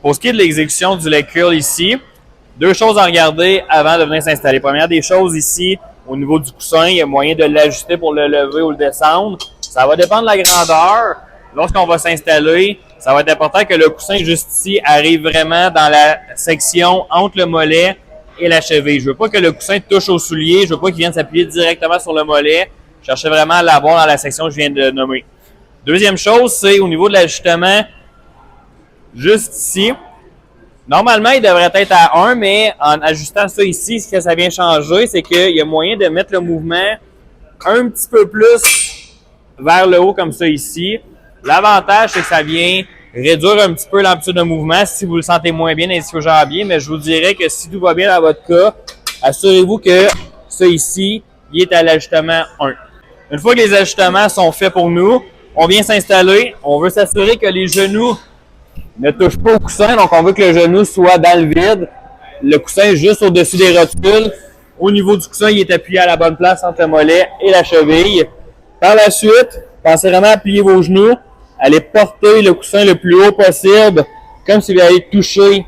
Pour ce qui est de l'exécution du leg curl ici, deux choses à regarder avant de venir s'installer. Première des choses ici, au niveau du coussin, il y a moyen de l'ajuster pour le lever ou le descendre. Ça va dépendre de la grandeur. Lorsqu'on va s'installer, ça va être important que le coussin juste ici arrive vraiment dans la section entre le mollet et la cheville. Je veux pas que le coussin touche au soulier, je veux pas qu'il vienne s'appuyer directement sur le mollet. Je cherchais vraiment à l'avoir dans la section que je viens de nommer. Deuxième chose, c'est au niveau de l'ajustement, juste ici. Normalement, il devrait être à 1, mais en ajustant ça ici, ce que ça vient changer, c'est qu'il y a moyen de mettre le mouvement un petit peu plus vers le haut comme ça ici. L'avantage, c'est que ça vient réduire un petit peu l'amplitude de mouvement si vous le sentez moins bien dans les ischio-jambiers, mais je vous dirais que si tout va bien dans votre cas, assurez-vous que ça ici, il est à l'ajustement 1. Une fois que les ajustements sont faits pour nous, on vient s'installer. On veut s'assurer que les genoux ne touchent pas au coussin, donc on veut que le genou soit dans le vide. Le coussin juste au-dessus des rotules. Au niveau du coussin, il est appuyé à la bonne place entre le mollet et la cheville. Par la suite, pensez vraiment à plier vos genoux. Allez porter le coussin le plus haut possible, comme si vous alliez toucher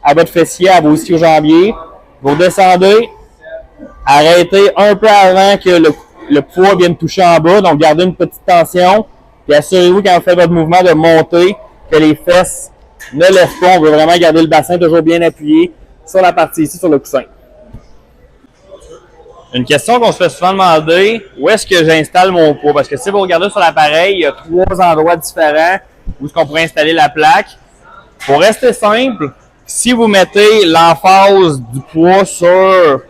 à votre fessier, à vos ischio-jambiers. Vous descendez, arrêtez un peu avant que le poids vienne toucher en bas, donc gardez une petite tension. Puis assurez-vous quand vous faites votre mouvement de monter, que les fesses ne lèvent pas. On veut vraiment garder le bassin toujours bien appuyé sur la partie ici, sur le coussin. Une question qu'on se fait souvent demander, où est-ce que j'installe mon poids? Parce que si vous regardez sur l'appareil, il y a 3 endroits différents où est-ce qu'on pourrait installer la plaque. Pour rester simple, si vous mettez l'emphase du poids sur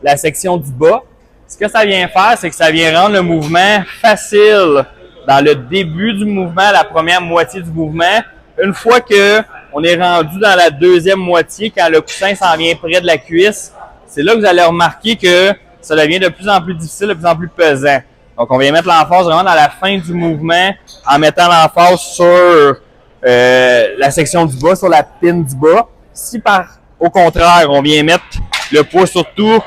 la section du bas, ce que ça vient faire, c'est que ça vient rendre le mouvement facile dans le début du mouvement, la première moitié du mouvement. Une fois que on est rendu dans la deuxième moitié, quand le coussin s'en vient près de la cuisse, c'est là que vous allez remarquer que ça devient de plus en plus difficile, de plus en plus pesant. Donc, on vient mettre l'emphase vraiment dans la fin du mouvement en mettant l'emphase sur la section du bas, sur la pine du bas. Si au contraire, on vient mettre le poids surtout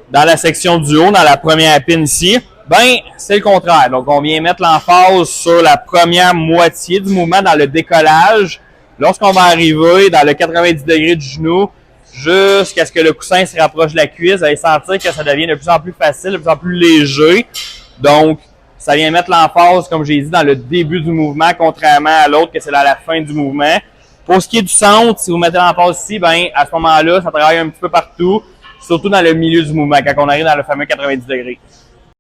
dans la section du haut, dans la première pine ici, ben c'est le contraire. Donc, on vient mettre l'emphase sur la première moitié du mouvement dans le décollage. Lorsqu'on va arriver dans le 90 degrés du genou, jusqu'à ce que le coussin se rapproche de la cuisse, vous allez sentir que ça devient de plus en plus facile, de plus en plus léger. Donc, ça vient mettre l'emphase, comme j'ai dit, dans le début du mouvement, contrairement à l'autre que c'est à la fin du mouvement. Pour ce qui est du centre, si vous mettez l'emphase ici, ben à ce moment-là, ça travaille un petit peu partout, surtout dans le milieu du mouvement, quand on arrive dans le fameux 90 degrés.